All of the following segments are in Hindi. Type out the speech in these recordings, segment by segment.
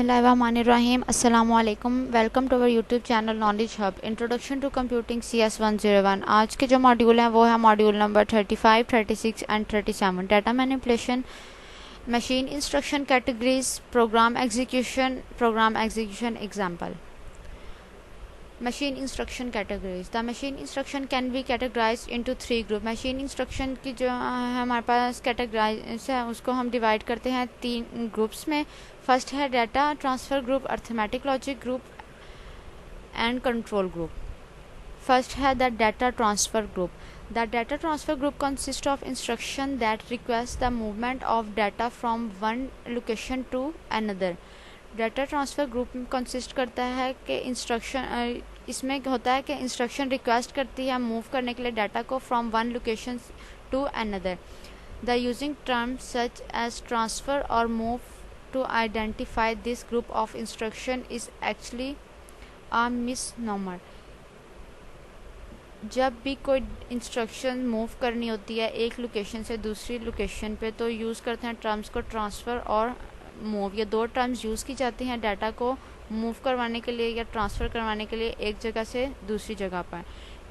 बिस्मिल्लाहिर्रहमानिर्रहीम अस्सलामु अलैकुम। Welcome to our YouTube channel knowledge hub. Introduction to computing CS 101। आज के जो मॉड्यूल हैं वो है module number 35, 36 and 37। Data manipulation, machine instruction categories, program execution example. Machine instruction categories. The machine instruction can be categorised into 3 group. Machine instruction की जो हमारे पास कैटेगराइज है उसको हम डिवाइड करते हैं 3 ग्रुप्स में। फर्स्ट है data transfer group, arithmetic logic group and control group. First है the data transfer group. The data transfer group consist of instruction that request the movement of data from one location to another. Data transfer group में कंसिस्ट करता है कि इंस्ट्रक्शन इसमें होता है कि इंस्ट्रक्शन रिक्वेस्ट करती है मूव करने के लिए डाटा को from one location to another. The using terms such as transfer और move to identify this group of instruction is actually a misnomer। जब भी कोई इंस्ट्रक्शन मूव करनी होती है एक लोकेशन से दूसरी लोकेशन पे तो यूज़ करते हैं टर्म्स को ट्रांसफ़र और मूव। ये 2 टर्म्स यूज़ की जाती हैं डाटा को मूव करवाने के लिए या ट्रांसफ़र करवाने के लिए एक जगह से दूसरी जगह पर।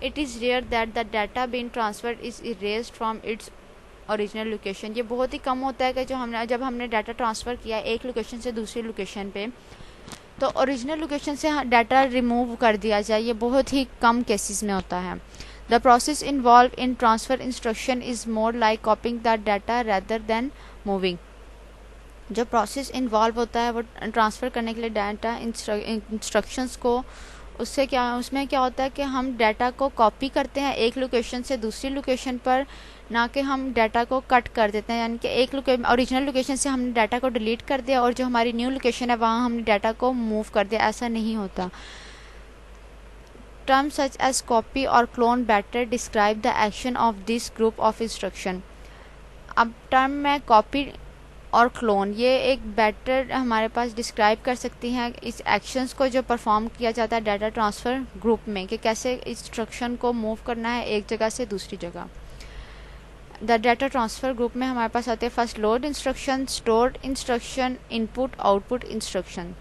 It is rare that the data being transferred is erased from its original location. ये बहुत ही कम होता है कि जब हमने डाटा ट्रांसफ़र किया एक लोकेशन से दूसरी लोकेशन पे तो ओरिजिनल लोकेशन से डाटा रिमूव कर दिया जाए। ये बहुत ही कम केसेस में होता है। The process involve in transfer instruction is more like copying the data rather than moving. जो प्रोसेस इन्वॉल्व होता है वो ट्रांसफ़र करने के लिए डाटा इंस्ट्रक्शंस को उसमें क्या होता है कि हम डाटा को कॉपी करते हैं एक लोकेशन से दूसरी लोकेशन पर, ना कि हम डाटा को कट कर देते हैं। यानी कि एक ओरिजिनल लोकेशन से हमने डाटा को डिलीट कर दिया और जो हमारी न्यू लोकेशन है वहाँ हमने डाटा को मूव कर दिया, ऐसा नहीं होता। टर्म्स सच एज कॉपी और clone better describe the action of this group of instruction. अब टर्म में कॉपी और क्लोन ये एक बेटर हमारे पास डिस्क्राइब कर सकती हैं इस एक्शंस को जो परफॉर्म किया जाता है डाटा ट्रांसफ़र ग्रुप में, कि कैसे इंस्ट्रक्शन को मूव करना है एक जगह से दूसरी जगह। द डाटा ट्रांसफ़र ग्रुप में हमारे पास आते हैं first load instruction, stored instruction, input output instruction.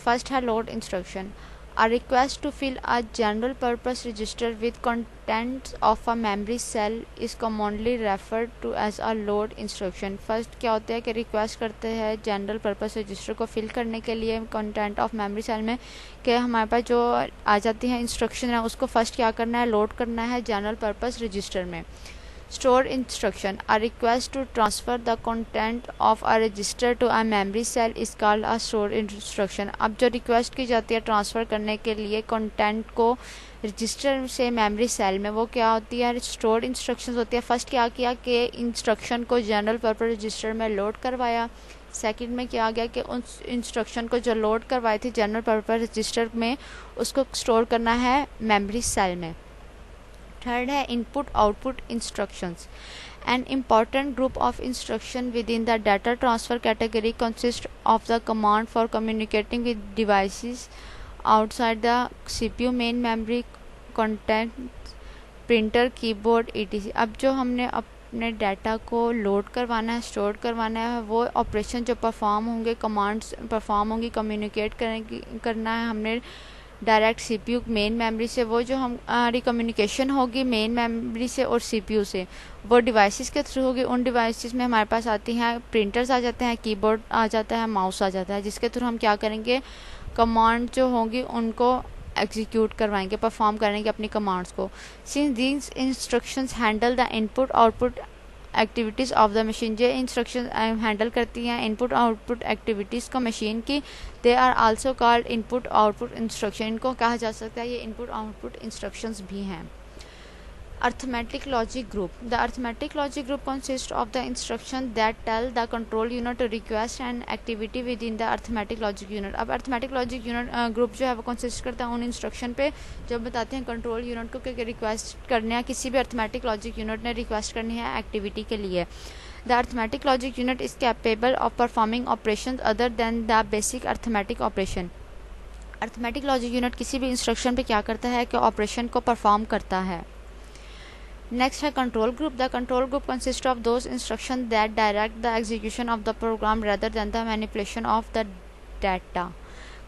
First है load instruction. A request to fill a general purpose register with contents of a memory cell is commonly referred to as a load instruction। First क्या होता है कि रिक्वेस्ट करते हैं जनरल पर्पस रजिस्टर को फिल करने के लिए कंटेंट ऑफ मेमोरी सेल में, कि हमारे पास जो आ जाती हैं इंस्ट्रक्शन है उसको फर्स्ट क्या करना है, लोड करना है जनरल पर्पस रजिस्टर में। Store instruction, a request to transfer the content of a register to a memory cell is called a store instruction। अब जो रिक्वेस्ट की जाती है ट्रांसफ़र करने के लिए कंटेंट को रजिस्टर से मेमोरी सेल में, वो क्या होती है, स्टोर इंस्ट्रक्शंस होती है। फर्स्ट क्या किया कि इंस्ट्रक्शन को जनरल पर्पस रजिस्टर में लोड करवाया। सेकंड में क्या आ गया कि उस इंस्ट्रक्शन को जो लोड करवाई थी जनरल पर्पस रजिस्टर में उसको स्टोर करना है मेमोरी सेल में। थर्ड है input output instructions. An important group of instruction within the data transfer category consists of the command for communicating with devices outside the CPU, main memory, content, printer, keyboard, etc। अब जो हमने अपने डाटा को लोड करवाना है, स्टोर करवाना है, वो ऑपरेशन जो परफॉर्म होंगे, कमांड्स परफॉर्म होंगी, कम्युनिकेट करना है हमने डायरेक्ट CPU मेन मेमोरी से, वो जो हमारी कम्युनिकेशन होगी मेन मेमोरी से और CPU से वो डिवाइसेस के थ्रू होगी। उन डिवाइसेस में हमारे पास आती हैं प्रिंटर्स आ जाते हैं, कीबोर्ड आ जाता है, माउस आ जाता है, जिसके थ्रू हम क्या करेंगे, कमांड जो होंगी उनको एग्जीक्यूट करवाएंगे, परफॉर्म करेंगे अपनी कमांड्स को। Since these instructions handle the input output activities of the machine, जो इंस्ट्रक्शन हैंडल करती हैं इनपुट आउटपुट एक्टिविटीज़ को मशीन की, they are also called input output instruction. इनको कहा जा सकता है ये इनपुट आउटपुट इंस्ट्रक्शंस भी हैं। Arithmetic logic group. The arithmetic logic group consists of the instructions that tell the control unit to request an activity within the arithmetic logic unit। अब arithmetic logic unit group जो है वो consist करता है उन instruction पे जो बताते हैं कंट्रोल यूनिट को कि रिक्वेस्ट करने है, किसी भी अर्थमेटिक लॉजिक यूनिट ने रिक्वेस्ट करनी है एक्टिविटी के लिए। The arithmetic logic unit is capable of performing operations other than the basic arithmetic operation। Arithmetic logic unit किसी भी इंस्ट्रक्शन पे क्या करता है कि ऑपरेशन को परफॉर्म करता है। नेक्स्ट है control group. The control group consist of those instruction that direct the execution of the program rather than the manipulation of the data.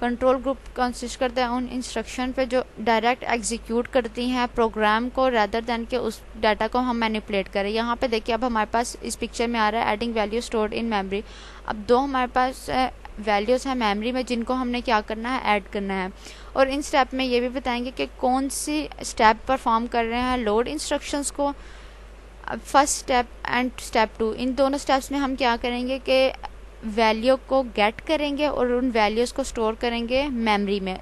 Control group consist करता है उन इंस्ट्रक्शन पे जो डायरेक्ट एग्जीक्यूट करती हैं प्रोग्राम को, रादर दैन के उस डाटा को हम मैनिपुलेट करें। यहाँ पे देखिए अब हमारे पास इस पिक्चर में आ रहा है adding value stored in memory. अब दो हमारे पास वैल्यूज़ हैं मेमोरी में जिनको हमने क्या करना है, ऐड करना है। और इन स्टेप में ये भी बताएंगे कि कौन सी स्टेप परफॉर्म कर रहे हैं लोड इंस्ट्रक्शंस को। अब फर्स्ट स्टेप एंड स्टेप 2, इन दोनों स्टेप्स में हम क्या करेंगे कि वैल्यू को गेट करेंगे और उन वैल्यूज़ को स्टोर करेंगे मेमोरी में।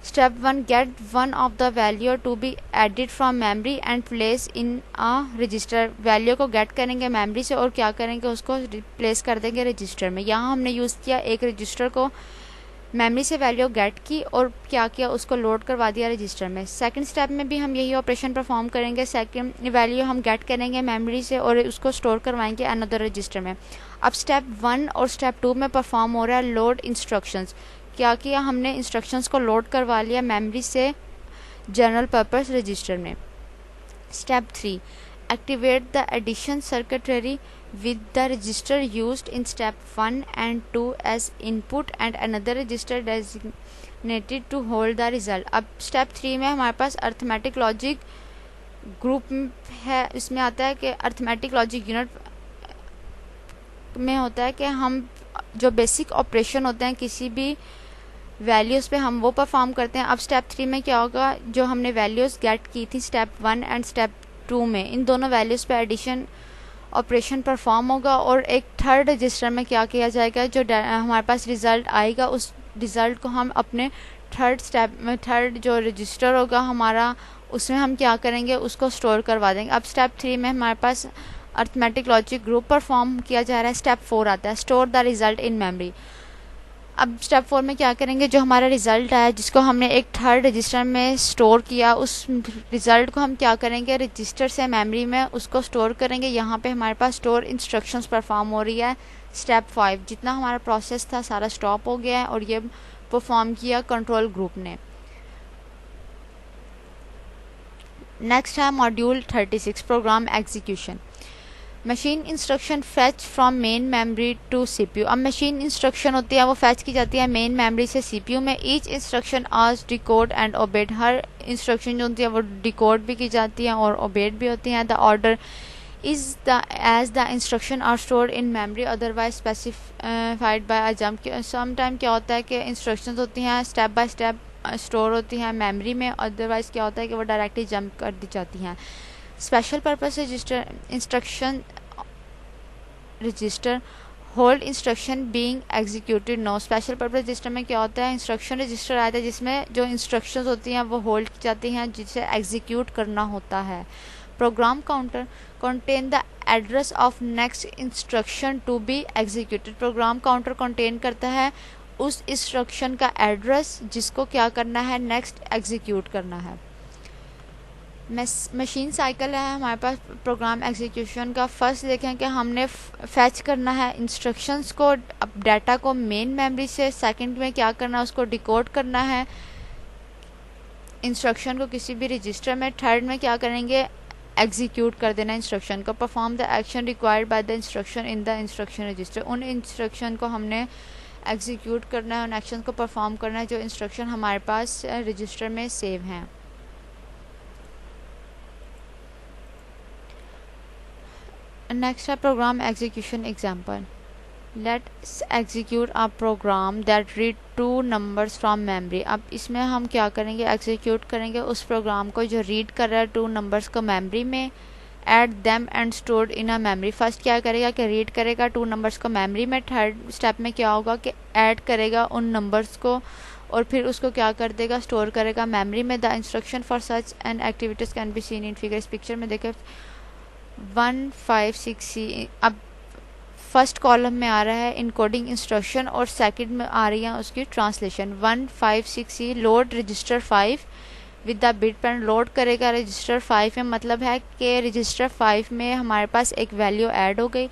Step 1, get one of the value to be added from memory and place in a register. Value को गेट करेंगे मेमोरी से और क्या करेंगे, उसको प्लेस कर देंगे रजिस्टर में। यहाँ हमने यूज़ किया एक रजिस्टर को, मेमोरी से वैल्यू गेट की और क्या किया, उसको लोड करवा दिया रजिस्टर में। सेकंड स्टेप में भी हम यही ऑपरेशन परफॉर्म करेंगे। सेकंड वैल्यू हम गेट करेंगे मेमोरी से और उसको स्टोर करवाएंगे अनदर रजिस्टर में। अब स्टेप 1 और स्टेप 2 में परफॉर्म हो रहा है लोड इंस्ट्रक्शंस। क्या किया, हमने इंस्ट्रक्शंस को लोड करवा लिया मेमोरी से जनरल पर्पस रजिस्टर में। Step 3, activate the addition circuitry with the register used in step 1 and 2 as input and another register designated to hold the result। अब स्टेप 3 में हमारे पास अर्थमेटिक लॉजिक ग्रुप है। इसमें आता है कि अर्थमेटिक लॉजिक यूनिट में होता है कि हम जो बेसिक ऑपरेशन होते हैं किसी भी वैल्यूज़ पे हम वो परफॉर्म करते हैं। अब स्टेप 3 में क्या होगा, जो हमने वैल्यूज़ गेट की थी स्टेप 1 एंड स्टेप 2 में, इन दोनों वैल्यूज़ पे एडिशन ऑपरेशन परफॉर्म होगा और एक थर्ड रजिस्टर में क्या किया जाएगा, जो हमारे पास रिज़ल्ट आएगा उस रिज़ल्ट को हम अपने थर्ड स्टेप में, थर्ड जो रजिस्टर होगा हमारा, उसमें हम क्या करेंगे, उसको स्टोर करवा देंगे। अब स्टेप 3 में हमारे पास अर्थमेटिक लॉजिक ग्रुप परफॉर्म किया जा रहा है। स्टेप 4 आता है store the result in memory. अब स्टेप 4 में क्या करेंगे, जो हमारा रिज़ल्ट आया जिसको हमने एक थर्ड रजिस्टर में स्टोर किया, उस रिज़ल्ट को हम क्या करेंगे, रजिस्टर से मेमोरी में उसको स्टोर करेंगे। यहाँ पे हमारे पास स्टोर इंस्ट्रक्शंस परफॉर्म हो रही है। स्टेप 5, जितना हमारा प्रोसेस था सारा स्टॉप हो गया है और ये परफॉर्म किया कंट्रोल ग्रुप ने। नेक्स्ट है module 36, program execution. Machine instruction fetch from main memory to CPU. अब मशीन इंस्ट्रक्शन होती है वो फैच की जाती है मेन मेमोरी से सीपीयू में। Each instruction is decode and obeyed. हर इंस्ट्रक्शन जो होती है वो डिकोड भी की जाती है और ओबेड भी होती हैं। The order is the as the instruction are stored in memory otherwise specified by a jump. Some time क्या होता है कि इंस्ट्रक्शंस होती हैं स्टेप बाय स्टेप स्टोर होती हैं मेमोरी में, अदरवाइज क्या होता है कि वो डायरेक्टली जंप कर दी जाती हैं। Special purpose register instruction register hold instruction being executed no. Special purpose register में क्या होता है, इंस्ट्रक्शन रजिस्टर आता है जिसमें जो इंस्ट्रक्शंस होती हैं वो होल्ड की जाती हैं जिसे एग्जीक्यूट करना होता है। Program counter contain the address of next instruction to be executed. Program counter contain करता है उस इंस्ट्रक्शन का एड्रेस जिसको क्या करना है, नेक्स्ट एग्जीक्यूट करना है। मशीन साइकिल है हमारे पास प्रोग्राम एग्जीक्यूशन का। फर्स्ट देखें कि हमने फैच करना है इंस्ट्रक्शंस को, अब डाटा को मेन मेमोरी से। सेकंड में क्या करना है, उसको डिकोड करना है इंस्ट्रक्शन को किसी भी रजिस्टर में। थर्ड में क्या करेंगे, एग्जीक्यूट कर देना इंस्ट्रक्शन को। Perform the action required by the instruction in the instruction register. उन इंस्ट्रक्शन को हमने एग्जीक्यूट करना है, उन एक्शन को परफॉर्म करना है जो इंस्ट्रक्शन हमारे पास रजिस्टर में सेव हैं। नेक्स्ट है program execution example. Let's execute a program that read 2 numbers from memory. अब इसमें हम क्या करेंगे, एग्जीक्यूट करेंगे उस प्रोग्राम को जो रीड कर रहा है 2 नंबर्स को मेमोरी में। Add them and stored in a memory. First क्या करेगा कि रीड करेगा 2 नंबर्स को मेमोरी में। थर्ड स्टेप में क्या होगा कि ऐड करेगा उन नंबर्स को और फिर उसको क्या कर देगा, स्टोर करेगा मेमोरी में। The instruction for such and activities can be seen in figure. इस पिक्चर में देखें 156C। अब फर्स्ट कॉलम में आ रहा है इनकोडिंग इंस्ट्रक्शन और सेकंड में आ रही है उसकी translation. 156C load register 5 with the bit pan. Load करेगा रजिस्टर 5 में, मतलब है कि रजिस्टर 5 में हमारे पास एक वैल्यू ऐड हो गई।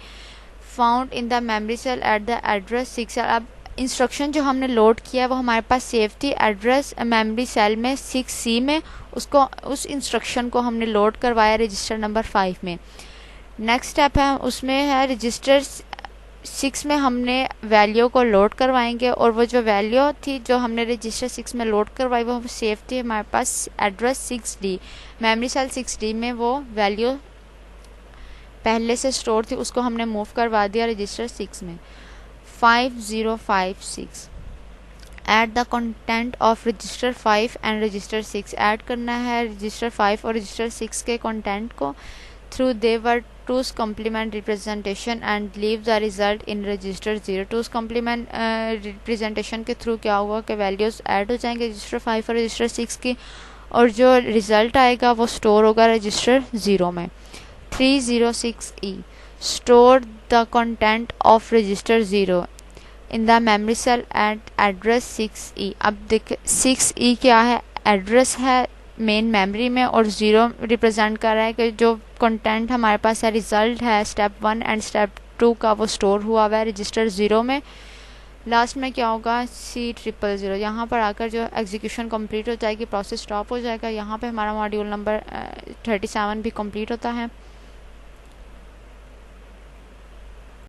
Found in the memory cell at the address 6। अब इंस्ट्रक्शन जो हमने लोड किया वो हमारे पास सेव थी एड्रेस मेमोरी सेल में 6C में। उसको उस इंस्ट्रक्शन को हमने लोड करवाया रजिस्टर नंबर 5 में। नेक्स्ट स्टेप है उसमें है रजिस्टर 6 में हमने वैल्यू को लोड करवाएंगे और वो जो वैल्यू थी जो हमने रजिस्टर 6 में लोड करवाई वो सेव थी हमारे पास address 6D, memory cell 6D में वो वैल्यू पहले से स्टोर थी, उसको हमने मूव करवा दिया रजिस्टर 6 में। 5056 add the content of register 5 and register 6, add करना है रजिस्टर 5 और रजिस्टर 6 के कंटेंट को through they were two's complement representation and leave the result in register 0। Two's complement representation के थ्रू क्या हुआ कि वैल्यूज ऐड हो जाएंगे रजिस्टर 5 और रजिस्टर 6 की, और जो रिजल्ट आएगा वो स्टोर होगा रजिस्टर 0 में। 306E store the content of register 0 in the memory cell at address 6E। अब देख 6E क्या है, एड्रेस है मेन मेमोरी में, और 0 रिप्रेजेंट कर रहा है कि जो कंटेंट हमारे पास है रिजल्ट है स्टेप 1 एंड स्टेप 2 का वो स्टोर हुआ हुआ है रजिस्टर 0 में। लास्ट में क्या होगा C000, यहाँ पर आकर जो एग्जीक्यूशन कंप्लीट हो जाएगी, प्रोसेस स्टॉप हो जाएगा। यहाँ पे हमारा मॉड्यूल नंबर 37 भी कंप्लीट होता है।